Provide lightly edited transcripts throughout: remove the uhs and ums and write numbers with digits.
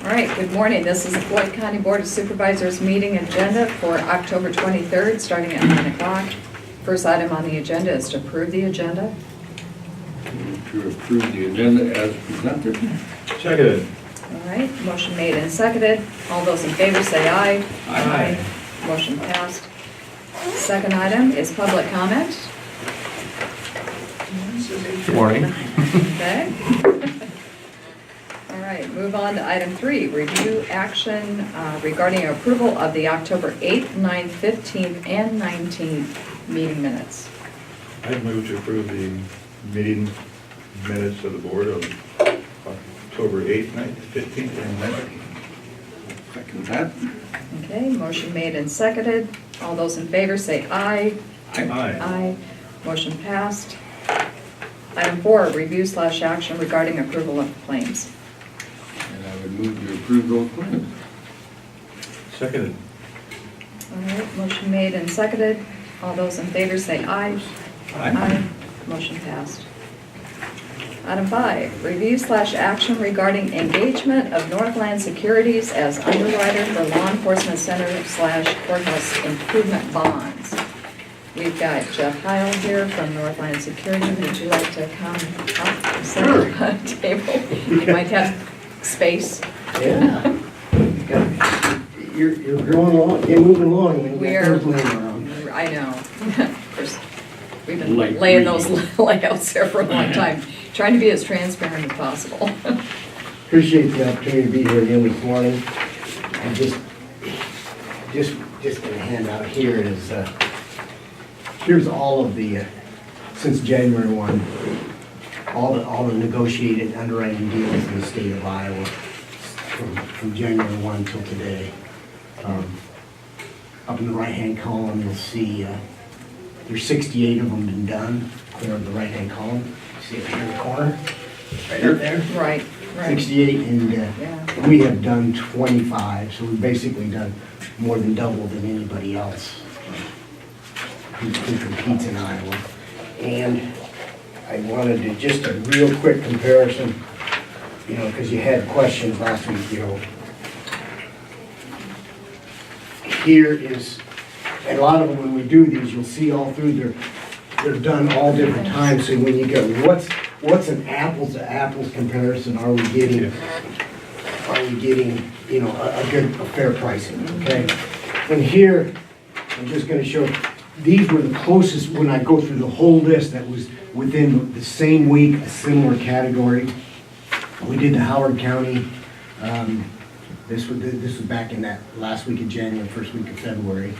All right, good morning. This is the Floyd County Board of Supervisors meeting agenda for October 23rd, starting at 9 o'clock. First item on the agenda is to approve the agenda. To approve the agenda as presented. Seconded. All right, motion made and seconded. All those in favor say aye. Aye. Motion passed. Second item is public comment. Good morning. Okay. All right, move on to item 3, review action regarding approval of the October 8th, 9th, 15th, and 19th meeting minutes. I move to approve the meeting minutes of the board of October 8th, 9th, 15th, and 19th. Second that. Okay, motion made and seconded. All those in favor say aye. Aye. Aye. Motion passed. Item 4, review/action regarding approval of claims. And I would move to approve those claims. Seconded. All right, motion made and seconded. All those in favor say aye. Motion passed. Item 5, review/action regarding engagement of Northland Securities as underwriter for law enforcement center/courthouse improvement bonds. We've got Jeff Heil here from Northland Security. Would you like to come up and sit at the table? You might have space. Yeah. You're growing along, you're moving along when you We got are- those laying around. I know. Of course, we've been Light laying green. those layouts there for a long time, trying to be as transparent as possible. Appreciate the opportunity to be here again this morning. And just gonna hand out here is, here's all of the, since January 1, all the negotiated underwriting deals in the state of Iowa from January 1 till today. Up in the right-hand column, you'll see there's 68 of them been done, clear of the right-hand column. See it here in the corner? Right up there? Right, right. 68, and Yeah. we have done 25, so we've basically done more than double than anybody else who competes in Iowa. And I wanted to, just a real quick comparison, you know, because you had questions last week, you know. Here is, and a lot of them, when we do these, you'll see all through, they're done all different times, so when you go, what's an apples to apples comparison are we getting? Are we getting, you know, a fair pricing, okay? And here, I'm just gonna show, these were the closest, when I go through the whole list, that was within the same week, a similar category. We did the Howard County, this was back in that last week of January, first week of February.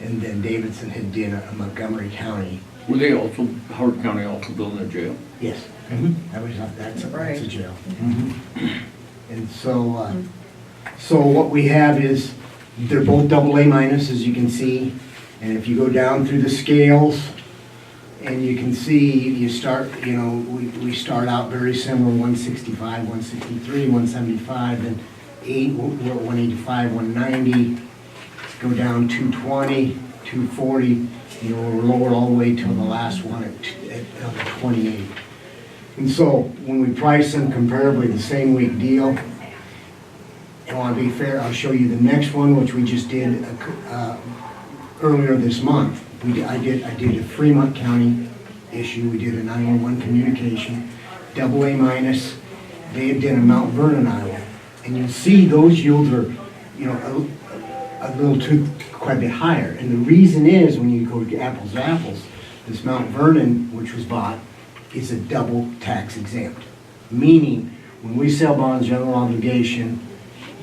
And then Davidson had did a Montgomery County. Were they also, Howard County also building a jail? Yes. That's a Right. jail. And so, so what we have is, they're both AA minus, as you can see. And if you go down through the scales, and you can see, you start, you know, we start out very similar, 165, 163, 175, then 8, we're at 185, 190, go down 220, 240, you know, we're lower all the way till the last one at 28. And so, when we price them comparably, the same week deal, and I want to be fair, I'll show you the next one, which we just did earlier this month. I did a Fremont County issue, we did a 911 communication, AA minus, they did a Mount Vernon, Iowa. And you'll see those yields are, you know, a little quite a bit higher. And the reason is, when you go to apples to apples, this Mount Vernon, which was bought, is a double tax exempt. Meaning, when we sell bonds general obligation,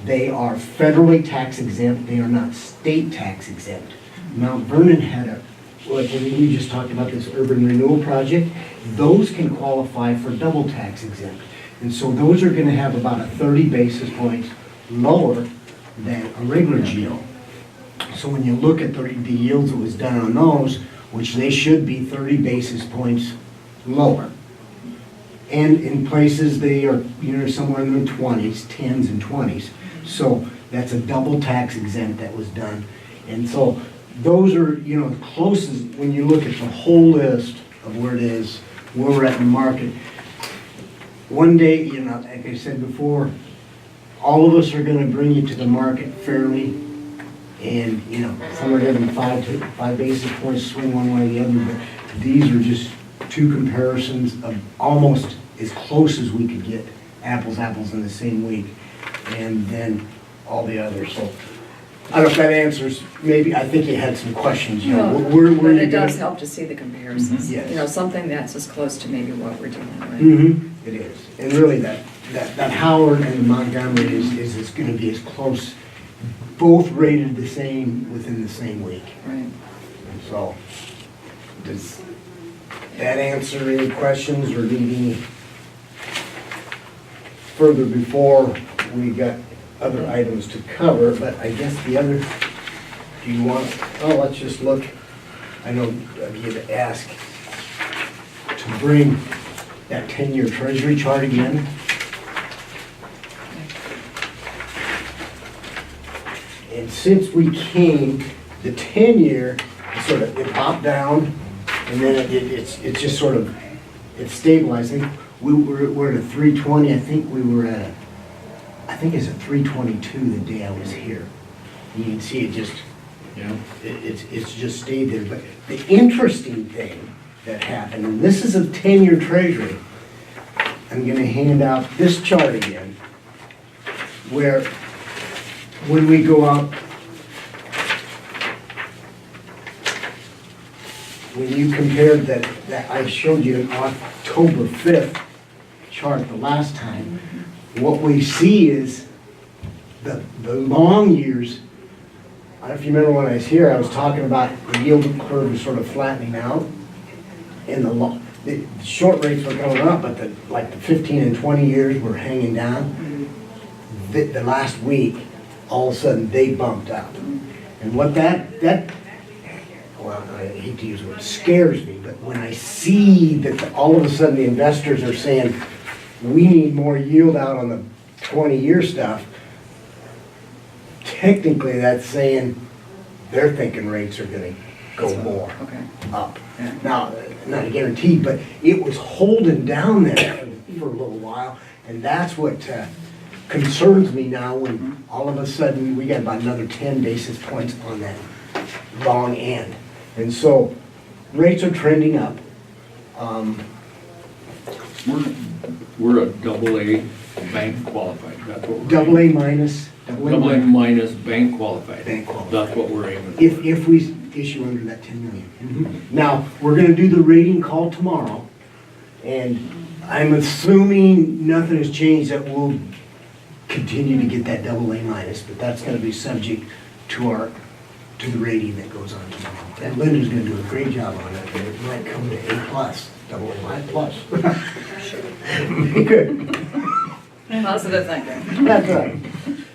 they are federally tax exempt, they are not state tax exempt. Mount Vernon had like when we just talked about this urban renewal project, those can qualify for double tax exempt. And so those are gonna have about a 30 basis points lower than a regular GO. So when you look at the yields that was done on those, which they should be 30 basis points lower. And in places they are, you know, somewhere in the 20s, 10s and 20s. So that's a double tax exempt that was done. And so those are, you know, the closest, when you look at the whole list of where it is, where we're at in the market. One day, you know, like I said before, all of us are gonna bring you to the market fairly, and, you know, some are giving 5 basis points swing one way or the other, but these are just two comparisons of almost as close as we could get, apples in the same week, and then all the others, so. I don't know if that answers, maybe, I think you had some questions, you know, where But you it does gonna- help to see the comparisons. Yes. You know, something that's as close to maybe what we're dealing with. Mm-hmm, it is, and really that Howard and Montgomery is gonna be as close, both rated the same within the same week. Right. And so, does that answer any questions or need any further before we got other items to cover? But I guess the other, do you want, oh, let's just look, I know you had asked to bring that 10-year treasury chart again. And since we came, the 10-year, it popped down, and then it's just sort of, it's stabilizing. We're at a 320, I think we were at I think it's a 322 the day I was here. You can see it just, Yeah. it's just stayed there. But the interesting thing that happened, and this is a 10-year treasury, I'm gonna hand out this chart again, where when we go out, when you compared that I showed you an October 5th chart the last time, what we see is the long years. I don't know if you remember when I was here, I was talking about the yield curve is sort of flattening out, and the short rates were going up, but like the 15 and 20 years were hanging down. The last week, all of a sudden, they bumped up. And what that, well, I hate to use the word, scares me, but when I see that all of a sudden the investors are saying, we need more yield out on the 20-year stuff, technically that's saying they're thinking rates are gonna go more Okay. up. Yeah. Now, not a guarantee, but it was holding down there for a little while, and that's what concerns me now when all of a sudden we got about another 10 basis points on that long end. And so rates are trending up. We're a AA bank qualified, that's what we're. Double A minus, Double A minus bank qualified. Bank qualified. That's what we're aiming for. if we issue under that 10 million. Now, we're gonna do the rating call tomorrow, and I'm assuming nothing has changed, that we'll continue to get that double A minus, but that's gonna be subject to the rating that goes on tomorrow. And Linda's gonna do a great job on it, and it might come to A plus, double A plus. Good. Positive thinking. That's right.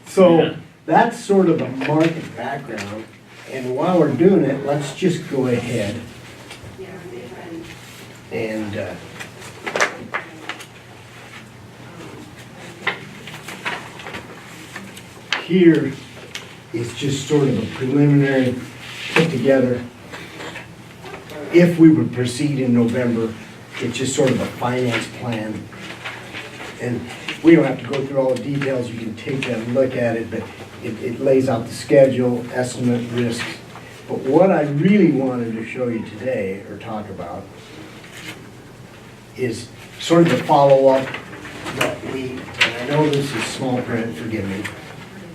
So that's sort of the market background. And while we're doing it, let's just go ahead and here is just sort of a preliminary put together. If we would proceed in November, it's just sort of a finance plan. And we don't have to go through all the details, you can take that and look at it, but it lays out the schedule, estimate, risks. But what I really wanted to show you today, or talk about, is sort of the follow-up that and I know this is small print, forgive me,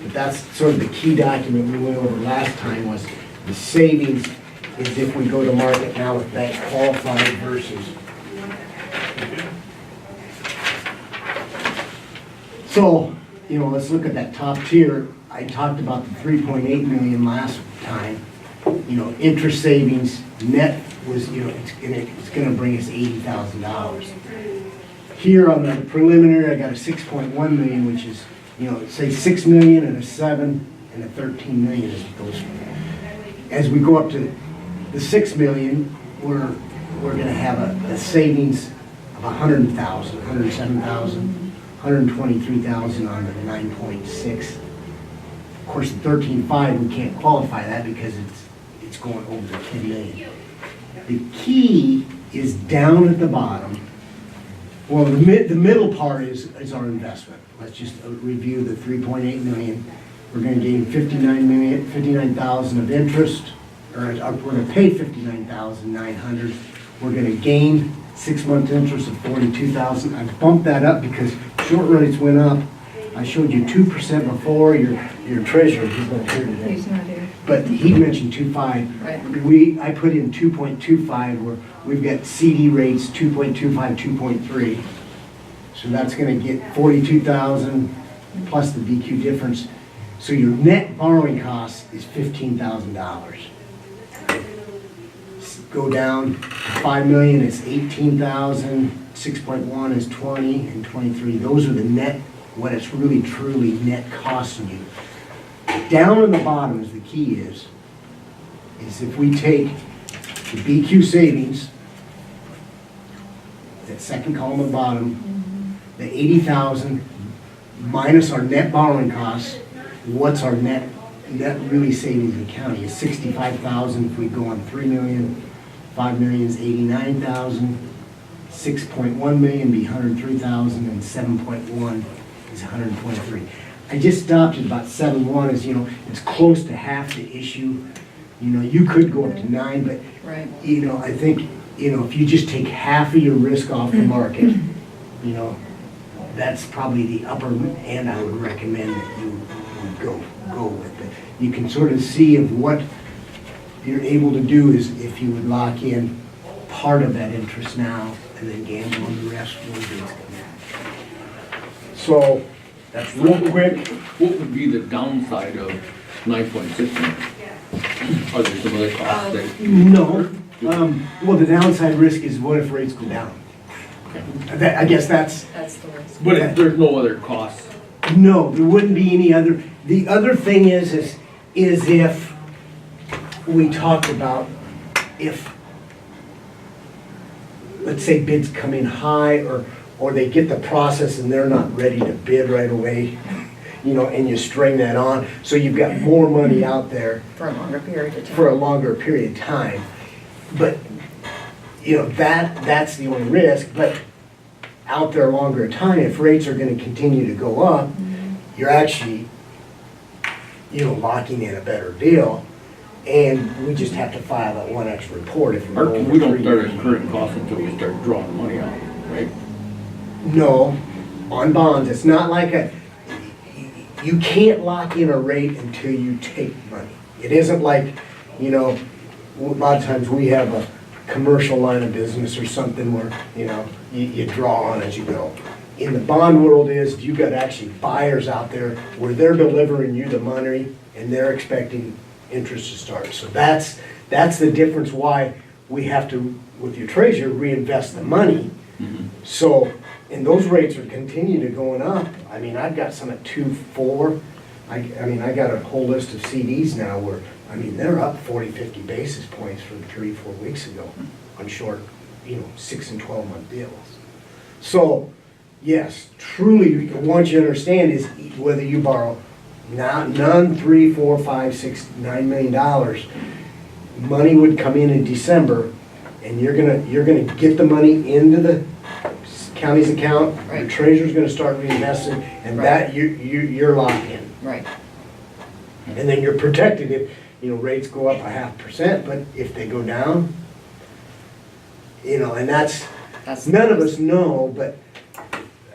but that's sort of the key document we went over last time, was the savings is if we go to market now with bank qualified versus. So, you know, let's look at that top tier. I talked about the 3.8 million last time. You know, interest savings net was, you know, it's gonna bring us $80,000. Here on the preliminary, I got a 6.1 million, which is, you know, say 6 million and a 7 and a 13 million as it goes. As we go up to the 6 million, we're gonna have a savings of 100,000, 107,000. 123,000 on the 9.6. Of course, the 13.5, we can't qualify that because it's going over the 10 million. The key is down at the bottom, Well, the middle part is our investment. Let's just review the 3.8 million. We're gonna gain 59,000 of interest, or we're gonna pay 59,900. We're gonna gain 6-month interest of 42,000. I bumped that up because short rates went up. I showed you 2% before, your treasurer, he's not here today. He's not here. But he mentioned 2.5. Right. I put in 2.25 where we've got CD rates 2.25, 2.3. So that's gonna get 42,000 plus the BQ difference. So your net borrowing cost is $15,000. Go down to 5 million, it's 18,000, 6.1 is 20 and 23. Those are the net, what it's really truly net costing you. Down in the bottom is the key is if we take the BQ savings, that second column at the bottom, the 80,000 minus our net borrowing costs, what's our net really savings in the county is 65,000 if we go on 3 million, 5 million is 89,000, 6.1 million be 103,000, and 7.1 is 123. I just stopped at about 7.1 is, it's close to half the issue. You could go up to 9, but, Right. I think, if you just take half of your risk off the market, that's probably the upper end I would recommend that you would go with. But you can sort of see of what you're able to do is if you would lock in part of that interest now and then gamble on the rest when things come in. So, that's real quick. What would be the downside of 9.6 million? Are there some other costs that? No. Well, the downside risk is what if rates go down? Okay. I guess that's, That's the risk. But if there's no other costs, no, there wouldn't be any other. The other thing is if we talked about if, let's say bids come in high or they get the process and they're not ready to bid right away, and you string that on, so you've got more money out there For a longer period of time. for a longer period of time. But, that's the only risk, but out there longer time, if rates are gonna continue to go up, you're actually, locking in a better deal. And we just have to file that one extra report if we go over we don't 3 start years. at current costs until we start drawing money out, right? No, on bonds, it's not like you can't lock in a rate until you take money. It isn't like, a lot of times we have a commercial line of business or something where, you draw on as you go. In the bond world you've got actually buyers out there where they're delivering you the money and they're expecting interest to start. So that's the difference why we have to, with your treasurer, reinvest the money. So, and those rates are continue to going up. I mean, I've got some at 2.4. I got a whole list of CDs now where, they're up 40, 50 basis points from 3-4 weeks ago on short, 6 and 12 month deals. So, yes, truly, what you understand is whether you borrow none, $3, $4, $5, $6, $9 million, money would come in December, and you're gonna get the money into the county's account. Your Right. treasurer's gonna start reinvesting, and that you're locked in. Right. And then you're protected if rates go up 0.5%, but if they go down, and that's none of us know, but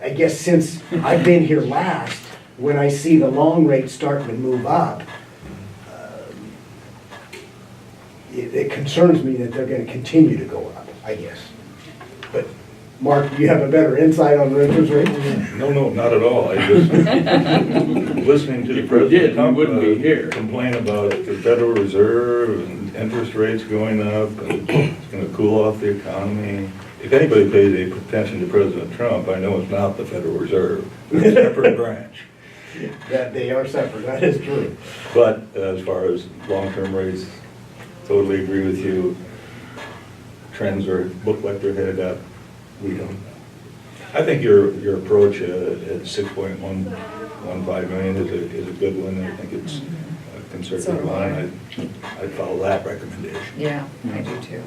I guess since I've been here last, when I see the long rate starting to move up, it concerns me that they're gonna continue to go up, I guess. But, Mark, do you have a better insight on the interest rate? No, not at all. I just, listening to the If we did, president we wouldn't be here. complain about the Federal Reserve and interest rates going up, and it's gonna cool off the economy. If anybody pays any attention to President Trump, I know it's not the Federal Reserve. It's a separate branch. That they are separate, that is true. But as far as long-term rates, totally agree with you. Trends look like they're headed up. We don't. I think your approach at 6.115 million is a good one. I think it's a conservative So do I. line. I'd follow that recommendation. Yeah, I do too.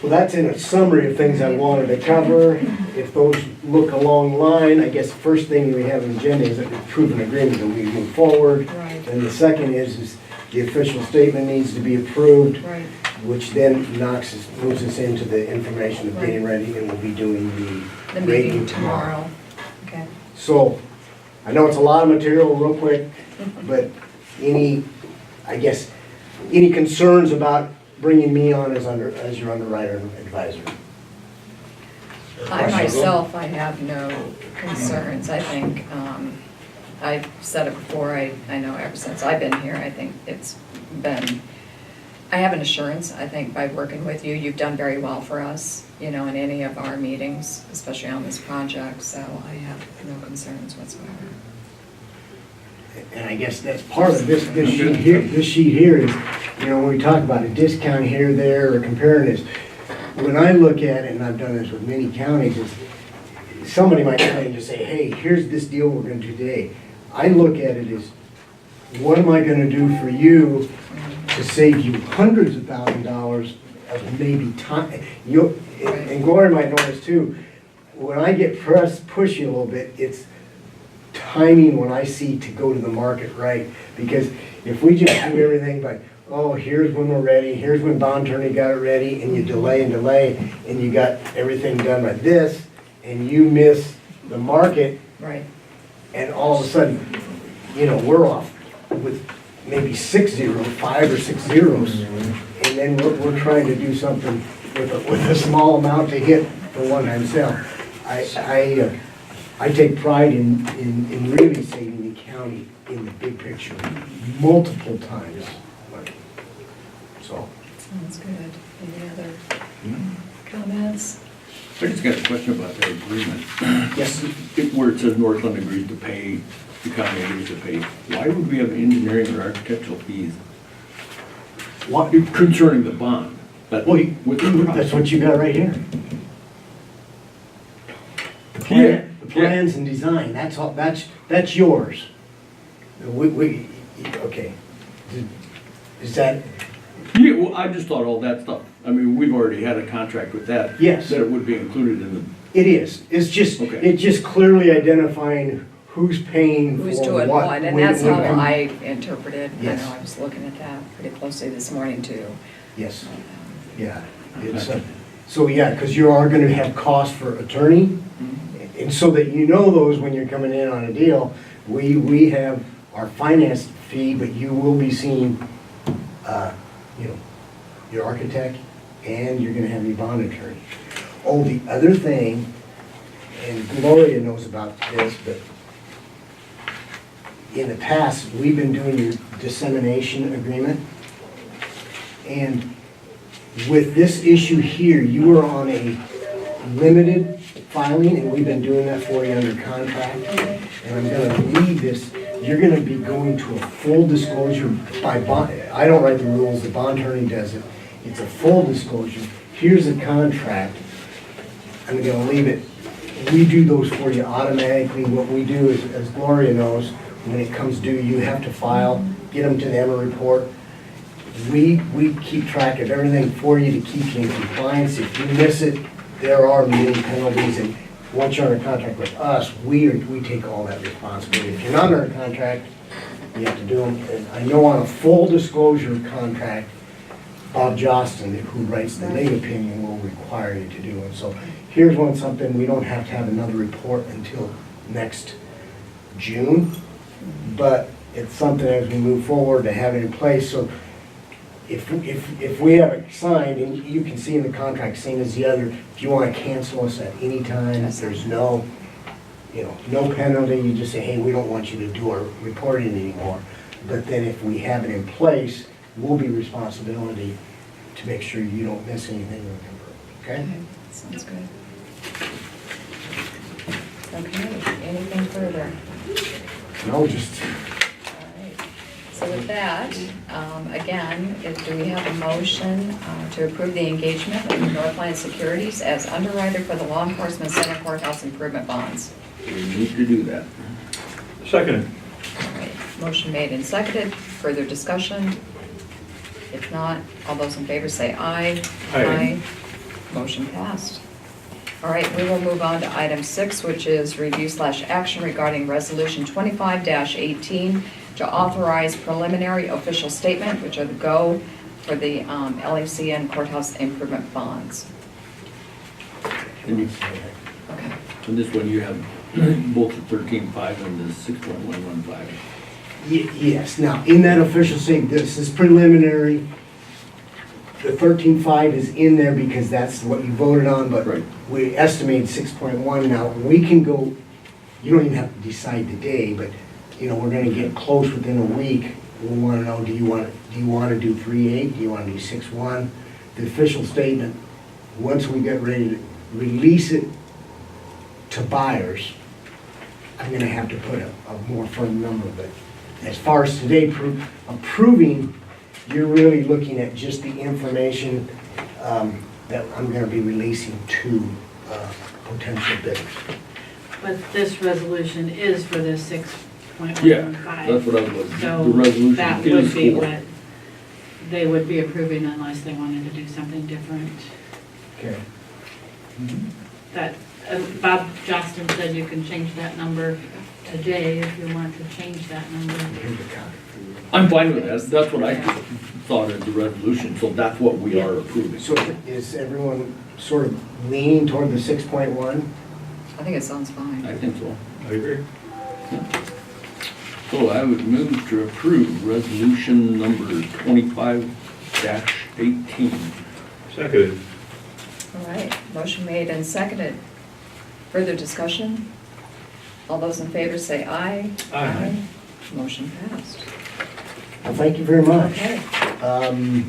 Well, that's in a summary of things I wanted to cover. If those look along the line, I guess the first thing we have on the agenda is approve an agreement that we move forward. Right. And the second is the official statement needs to be approved, Right. which then moves us into the information of getting ready, and we'll be doing The the meeting rating tomorrow. Okay. So, I know it's a lot of material real quick, but any concerns about bringing me on as your underwriter and advisor? I myself, I have no concerns. I think, I've said it before, I know ever since I've been here, I think it's been, I have an assurance, I think by working with you, you've done very well for us, in any of our meetings, especially on this project, so I have no concerns whatsoever. And I guess that's part of this sheet here. This sheet here is, when we talk about a discount here, there, or comparing this, when I look at it, and I've done this with many counties, is somebody might come in and just say, hey, here's this deal we're gonna do today. I look at it as, what am I gonna do for you to save you hundreds of $1,000s of maybe time? And Gloria might know this too. When I get pushy a little bit, it's timing when I see to go to the market right. Because if we just do everything by, oh, here's when we're ready, here's when bond attorney got it ready, and you delay, and you got everything done like this, and you miss the market, Right. and all of a sudden, we're off with maybe 5 or 6 zeros, and then we're trying to do something with a small amount to hit for one-time sale. I take pride in really saving the county in the big picture multiple times. So. Sounds good. Any other comments? I just got a question about that agreement. Yes. Where it says Northland agrees to pay, the county agrees to pay, why would we have engineering or architectural fees What? concerning the bond? Well, Within the that's what you got right here. Yeah. The plans and design, that's all, that's yours. Okay. Is that, Yeah, well, I just thought all that stuff, we've already had a contract with that. Yes. That it would be included in the, it is, Okay. it's just clearly identifying who's paying for what. Who's doing what, and that's when how it comes- I interpreted. I Yes. know I was looking at that pretty closely this morning too. Yes, yeah. It's, so, yeah, because you are gonna have costs for attorney, and so that you know those when you're coming in on a deal, we have our finance fee, but you will be seeing, your architect, and you're gonna have your bond attorney. Oh, the other thing, and Gloria knows about this, but in the past, we've been doing your dissemination agreement, and with this issue here, you are on a limited filing, and we've been doing that for you under contract. And I'm gonna leave this, you're gonna be going to a full disclosure by bond, I don't write the rules, the bond attorney does it. It's a full disclosure. Here's a contract. I'm gonna leave it, we do those for you automatically. What we do is, as Gloria knows, when it comes due, you have to file, get them to the EMA report. We keep track of everything for you to keep you in compliance. If you miss it, there are many penalties, and once you're under contract with us, we take all that responsibility. If you're not under contract, you have to do them. And I know on a full disclosure contract, Bob Jostin, who writes the neg opinion, will require you to do it. So here's something, we don't have to have another report until next June, but it's something as we move forward to have it in place. So if we have it signed, and you can see in the contract, same as the other, if you want to cancel us at any time, there's no penalty. You just say, hey, we don't want you to do our reporting anymore. But then if we have it in place, we'll be responsibility to make sure you don't miss anything. Okay? Okay, sounds good. Okay, anything further? No, just, All right. So with that, again, do we have a motion to approve the engagement of Northland Securities as underwriter for the law enforcement center courthouse improvement bonds? we need to do that. Second. All right, motion made and seconded. Further discussion? If not, all those in favor say aye. Aye. Motion passed. All right, we will move on to item 6, which is review/action regarding Resolution 25-18 to authorize preliminary official statement, which are the GO for the LACN courthouse improvement bonds. And you, Okay. and this one you have both the 13.5 and the 6.115. Yes, now, in that official statement, this is preliminary. The 13.5 is in there because that's what you voted on, but Right. we estimated 6.1. Now, we can go, you don't even have to decide today, but, you know, we're gonna get close within a week. We'll wanna know, do you wanna do 3.8? Do you wanna do 6.1? The official statement, once we get ready to release it to buyers, I'm gonna have to put a more firm number, but as far as today approving, you're really looking at just the information that I'm gonna be releasing to potential bidders. But this resolution is for the 6.15. Yeah, that's what I was, the So resolution that is would be for. what they would be approving unless they wanted to do something different. Okay. That, Bob Johnston said you can change that number today if you want to change that number. Here's a copy for you. I'm fine with that, that's what I thought of the resolution, so that's what we are approving. So is everyone sort of leaning toward the 6.1? I think it sounds I fine. think so. I agree. So I would move to approve resolution number 25-18. Seconded. All right, motion made and seconded. Further discussion? All those in favor say aye. Aye. Motion passed. Well, thank you very much. Okay.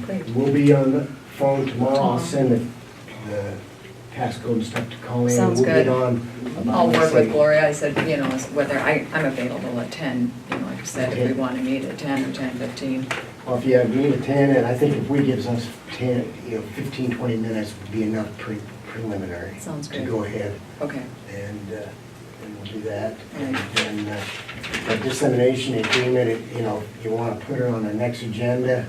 Great. We'll be on the phone tomorrow. I'll send the passcode and stuff to Colleen. Sounds We'll get good. on about, I'll let's work say, with Gloria. I said, you know, whether I'm available at 10, you know, like I said, if we Okay. want to meet at 10 or 10:15. Well, if you have me at 10, and I think if we gives us 10, 15, 20 minutes would be enough preliminary. Sounds To good. go ahead, Okay. and we'll do that. And Right. then, the dissemination agreement, you know, you want to put it on the next agenda,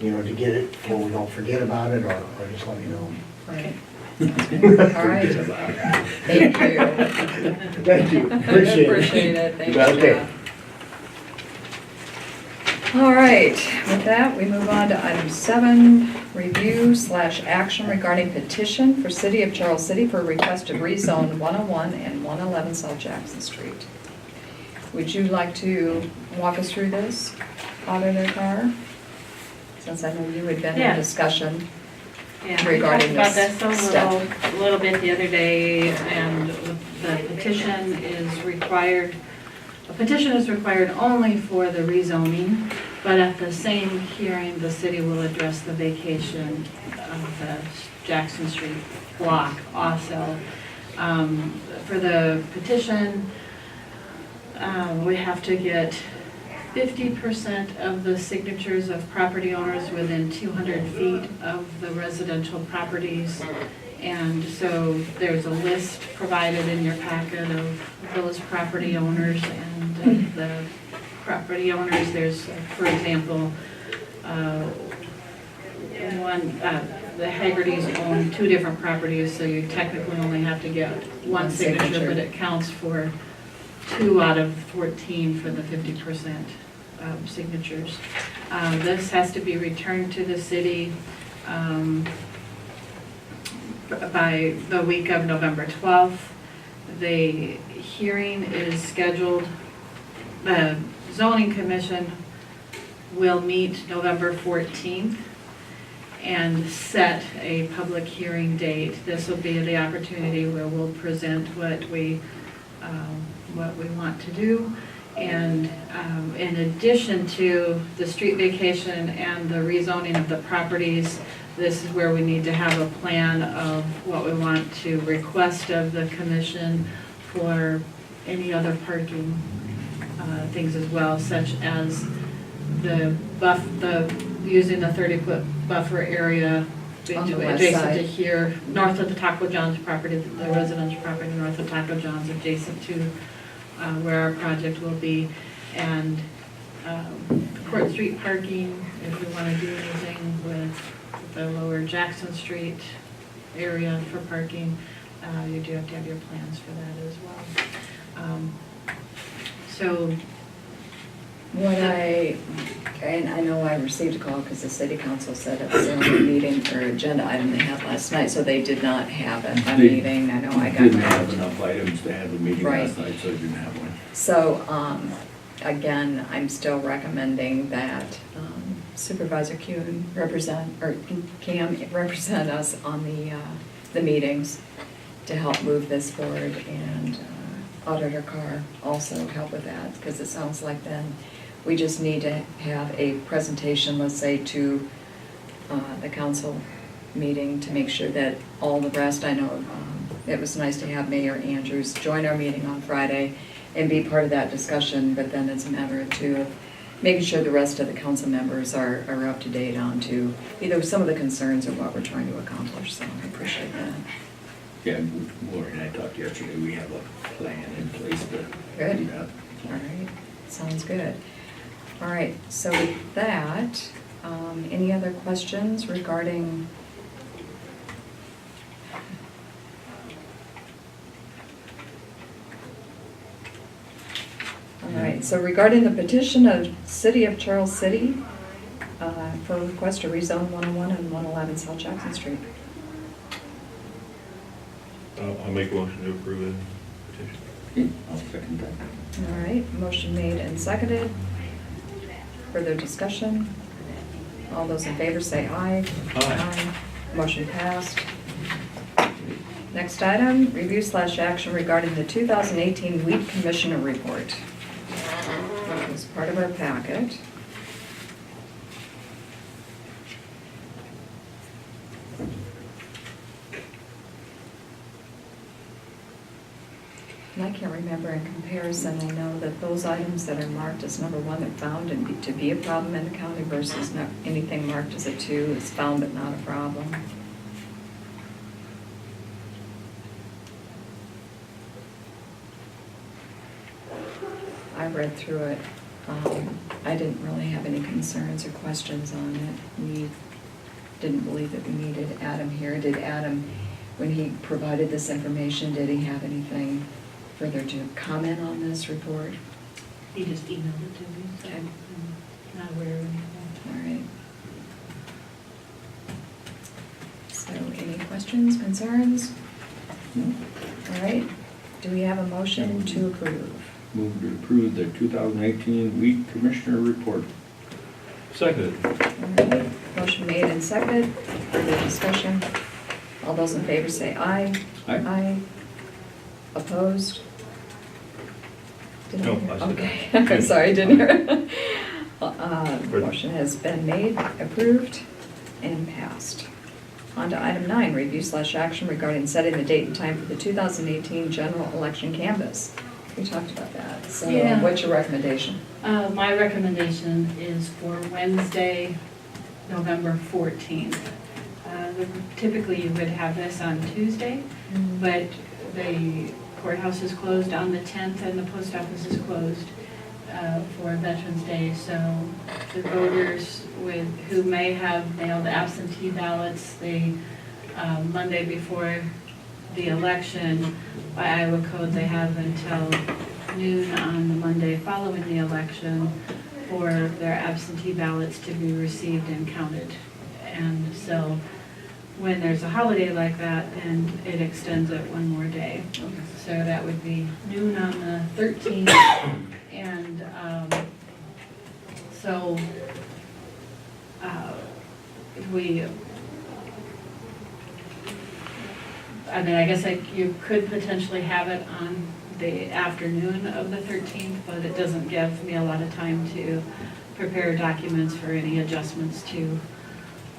you know, to get it, so we don't forget about it, or just let me know. Right. Sounds good. All right. Thank you. Thank you, appreciate it. Appreciate it. Thank you. Okay. All right, with that, we move on to item 7, review/action regarding petition for City of Charles City for request to rezone 101 and 111 South Jackson Street. Would you like to walk us through this, Auditor Carr? Since I know you had been in Yeah. discussion. Yeah, we Regarding talked this about this step. a little bit the other day, and the petition is required, a petition is required only for the rezoning, but at the same hearing, the city will address the vacation of the Jackson Street block also. For the petition, we have to get 50% of the signatures of property owners within 200 feet of the residential properties. And so there's a list provided in your packet of those property owners, and the property owners, there's, for example, the Haggertys own 2 different properties, so you technically only have to get one signature, but it counts for 2 out of 14 for the 50% signatures. This has to be returned to the city by the week of November 12th. The hearing is scheduled, the zoning commission will meet November 14th and set a public hearing date. This will be the opportunity where we'll present what we want to do. And in addition to the street vacation and the rezoning of the properties, this is where we need to have a plan of what we want to request of the commission for any other parking things as well, such as using the 30-foot buffer area On the west adjacent side. to here, north of the Taco John's property, the residential property north of Taco John's, adjacent to where our project will be, and Court Street parking, if we want to do anything with the lower Jackson Street area for parking. You do have to have your plans for that as well. So, And I know I received a call because the city council said it was the only meeting or agenda item they had last night, so they did not have a They meeting. I know I got Didn't have that. enough items to have a meeting Right. last night, so I didn't have one. So, again, I'm still recommending that Supervisor Kuhn Cam represent us on the meetings to help move this forward, and Auditor Carr also help with that, because it sounds like then we just need to have a presentation, let's say, to the council meeting to make sure that all the rest, I know it was nice to have Mayor Andrews join our meeting on Friday and be part of that discussion, but then it's a matter of making sure the rest of the council members are up to date on to either some of the concerns or what we're trying to accomplish, so I appreciate that. Yeah, Lori and I talked yesterday, we have a plan in place to do Good. that. All right, sounds good. All right, so with that, any other questions regarding? All right, so regarding the petition of City of Charles City for request to rezone 101 and 111 South Jackson Street. I'll make a motion to approve the petition. Okay, I'll second that. All right, motion made and seconded. Further discussion? All those in favor say aye. Aye. Motion passed. Next item, review/action regarding the 2018 Weed Commissioner Report, which was part of our packet. And I can't remember in comparison, I know that those items that are marked as number 1 are found to be a problem in the county versus not anything marked as a 2 is found but not a problem. I read through it. I didn't really have any concerns or questions on it. We didn't believe that we needed Adam here. Did Adam, when he provided this information, did he have anything further to comment on this report? he just emailed it to me, so Okay. I'm not aware of anything. All right. So any questions, concerns? No? All right. Do we have a motion to approve? Move to approve the 2018 Weed Commissioner Report. Seconded. All right. Motion made and seconded. Further discussion? All those in favor say aye. Aye. Aye. Opposed? Did No, hear? I said Okay, aye. I'm sorry, I didn't hear. Motion has been made, approved, and passed. On to item 9, review/action regarding setting the date and time for the 2018 general election canvass. We talked about that. So Yeah. what's your recommendation? My recommendation is for Wednesday, November 14th. Typically, you would have this on Tuesday, but the courthouse is closed on the 10th and the post office is closed for Veterans Day. So the voters who may have mailed absentee ballots the Monday before the election, by Iowa code, they have until noon on the Monday following the election for their absentee ballots to be received and counted. And so when there's a holiday like that, then it extends it one more day. So that would be noon on the 13th. And so I guess you could potentially have it on the afternoon of the 13th, but it doesn't give me a lot of time to prepare documents for any adjustments to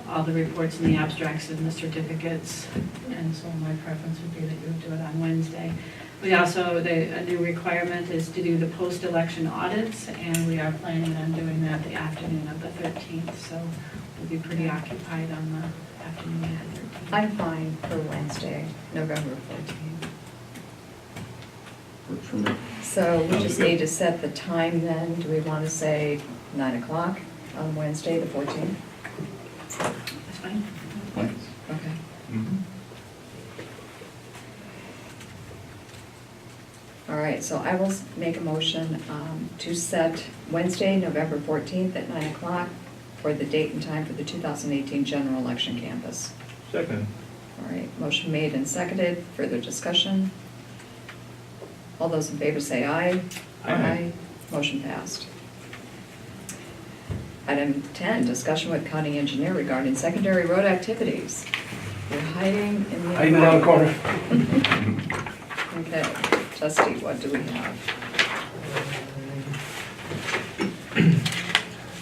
all the reports and the abstracts and the certificates. And so my preference would be that you would do it on Wednesday. We also, a new requirement is to do the post-election audits, and we are planning on doing that the afternoon of the 13th. So we'll be pretty occupied on the afternoon of the 13th. I'm fine for Wednesday, November 14th. Works for me. So we Sounds just good. need to set the time then. Do we want to say 9 o'clock on Wednesday, the 14th? That's fine. Fine. Okay. Mhm. All right, so I will make a motion to set Wednesday, November 14th at 9 o'clock for the date and time for the 2018 general election canvass. Second. All right, motion made and seconded. Further discussion? All those in favor say aye. Aye. Motion passed. Item 10, discussion with county engineer regarding secondary road activities. You're hiding in the... Hiding around the corner. Okay, Trustee, what do we have?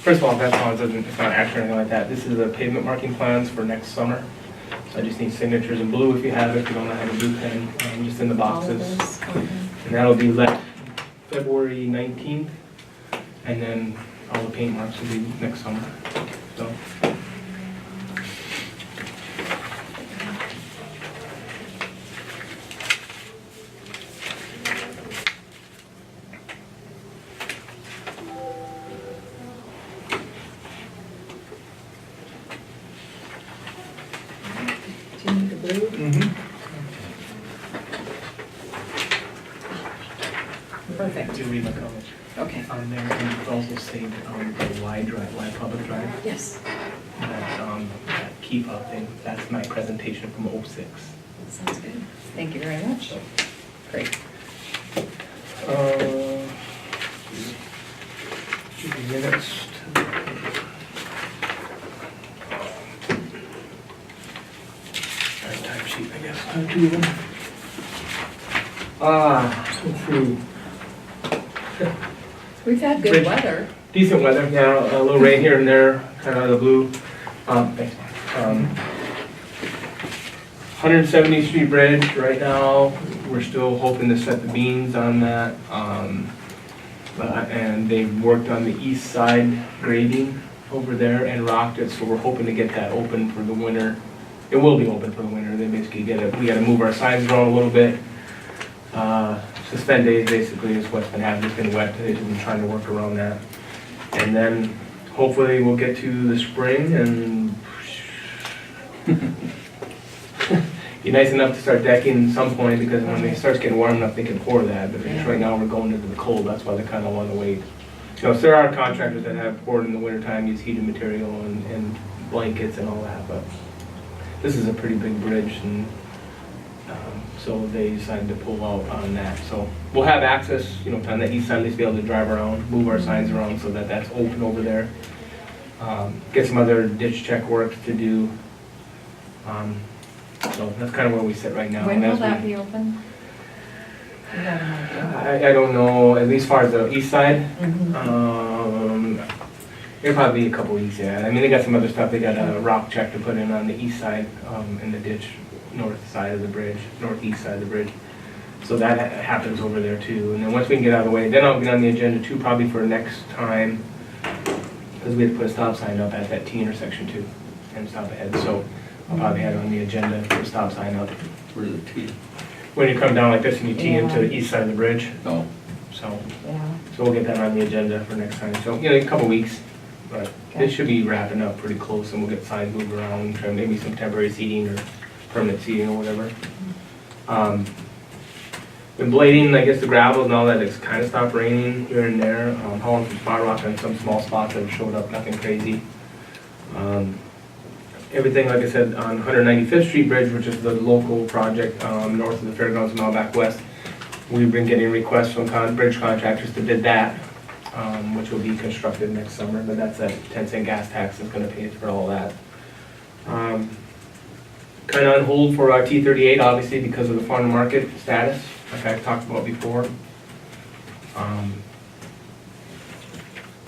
First of all, that's not, it's not action or anything like that. This is the pavement marking plans for next summer. So I just need signatures in blue if you have it. If you don't have a blue pen, just in the All of boxes. this? Okay. And that'll be left February 19th. And then all the paint marks will be next summer. So. Do you need the blue? Perfect. To read my comments. Okay. On there, and it's also saved the Y drive, Y public drive. Yes, That keep up thing. That's my presentation from '06. sounds good. Thank you very much. Great. Minutes. Time sheet, I guess. Two of them. Let's see. We've had good Great. weather. Decent weather, yeah, a little rain here and there, kind of out of the blue. Thanks. 170th Street Bridge, right now, we're still hoping to set the beams on that. And they've worked on the east side grading over there and rocked it, so we're hoping to get that open for the winter. It will be open for the winter, they basically we gotta move our signs around a little bit. Suspend days basically is what's been happening, it's been wet, they've been trying to work around that. And then hopefully we'll get to the spring and be nice enough to start decking at some point, because when it starts getting warm enough, they can pour that, but just right now we're going into the cold, that's why they kind of want to wait. You know, so there are contractors that have poured in the wintertime, use heated material and blankets and all that, but this is a pretty big bridge, and so they decided to pull out on that. So we'll have access, you know, on the east side, at least be able to drive around, move our signs around so that that's open over there. Get some other ditch check work to do. So that's kind of where we sit right now. When And will as we- that be open? You have an idea? I don't know, at least as far as the east side. Mhm. It'll probably be a couple weeks, yeah. I mean, they got some other stuff, they got a rock check to put in on the east side, in the ditch, north side of the bridge, northeast side of the bridge. So that happens over there too. And then once we can get out of the way, then I'll get on the agenda too, probably for next time, because we have to put a stop sign up at that T intersection too, and stop ahead. So I'll probably have it on the agenda for a stop sign up. Where's the T? When you come down like this and you tee into Yeah. the east side of the bridge, No. so. Yeah. So we'll get that on the agenda for next time. So, you know, a couple weeks, but Okay. it should be wrapping up pretty close, and we'll get signs moved around, try maybe some temporary seating or permanent seating or whatever. Been blading, I guess, the gravel, now that it's kind of stopped raining here and there. Hauling some spot rock on some small spots that have showed up, nothing crazy. Everything, like I said, on 195th Street Bridge, which is the local project north of the fairgrounds and all back west. We've been getting requests from bridge contractors to bid that, which will be constructed next summer, but that's a 10-cent gas tax that's gonna pay for all that. Kind of on hold for our T38, obviously, because of the farm to market status, like I've talked about before.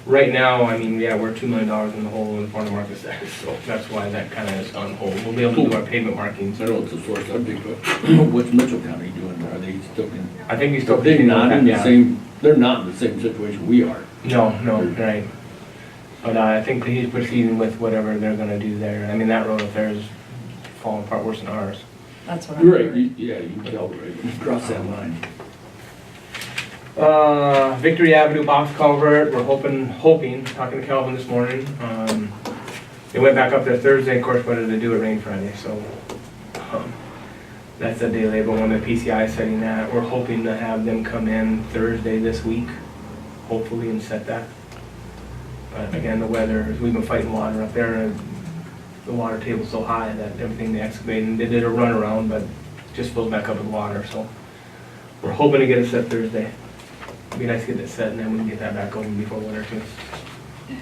Right now, I mean, yeah, we're $2 million in the hole in the farm to market status, so that's why that kind of is on hold. We'll be able to do our pavement markings. I know it's a sore subject, but what's Mitchell County doing? Are they still in? I think we still. They're not in the Yeah. same, they're not in the same situation we are. No, right. But I think he's proceeding with whatever they're gonna do there. I mean, that road up there is falling apart worse than ours. That's what I'm. You're right, yeah, you can tell, right, you cross that line. Victory Avenue box culvert, we're hoping, talking to Calvin this morning. They went back up there Thursday, of course, wanted to do it rain Friday, so. That's a day labor one that PCI is setting that. We're hoping to have them come in Thursday this week, hopefully, and set that. But again, the weather, we've been fighting water up there, and the water table's so high that everything they excavated, and they did a runaround, but just fills back up with water, so we're hoping to get it set Thursday. It'd be nice to get it set, and then we can get that back open before winter too.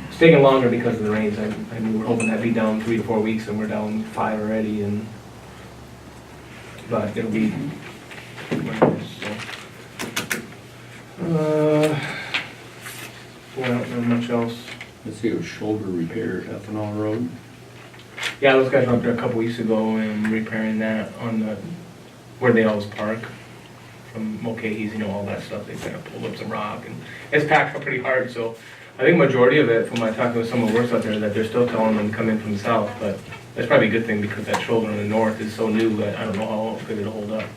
It's taking longer because of the rains. I mean, we're hoping that'd be down 3 to 4 weeks, and we're down 5 already, and, but it'll be, so. Well, not much else. Let's see, it was shoulder repairs, Ethanol Road. Yeah, those guys were up there a couple weeks ago and repairing that on the, where they always park. From Mulcahy's, you know, all that stuff, they kind of pulled up some rock, and it's packed up pretty hard, so I think majority of it, from my talking with someone who works out there, that they're still telling them to come in from the south, but that's probably a good thing, because that shoulder in the north is so new that I don't know how good it'll hold up.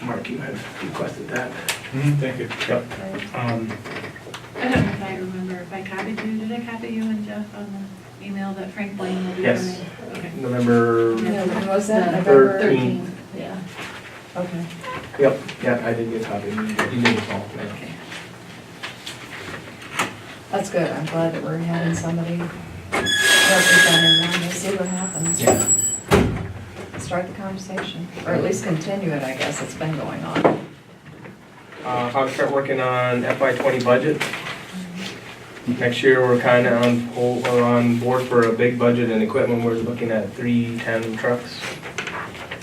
Mark, you had requested that. Thank you. Yep. I don't know if I remember if I copied you. Did I copy you and Jeff on the email that Frank Blaine will be Yes. coming? Okay. November, Yeah, when was that? The November 13th. Yeah. Okay. yep, yeah, I did get a copy, you did it all, yeah. Okay. That's good. I'm glad that we're having somebody representing them. We'll see what happens. Yeah. Start the conversation, or at least continue it, I guess. It's been going on. I'll start working on FY20 budget. Next year, we're kind of on board for a big budget and equipment. We're looking at 3 tandem trucks.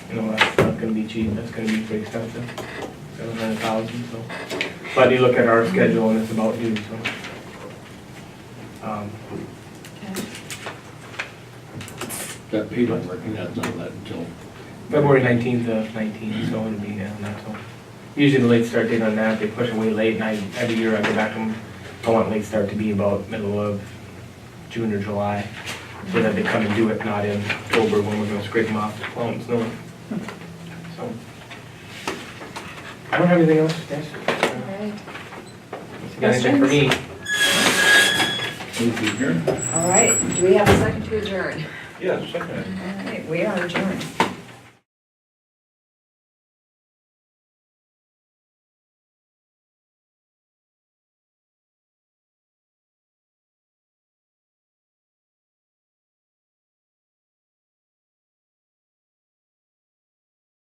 You know, that's not gonna be cheap, that's gonna be pretty expensive, 700,000, so. But you look at our schedule and it's about due, so. That pavement working, that's not that until, February 19th of 19, so it'll be on that, so. Usually the late start date on that, they push it way late, and every year I go back and I want late start to be about middle of June or July, so that they come and do it, not in October when we're gonna scrape them off, plow and snow. So. I don't have anything else, guys. All right. You got anything for me? move to adjourn. All right. Do we have a second to adjourn? Yeah, second. All right, we are adjourned.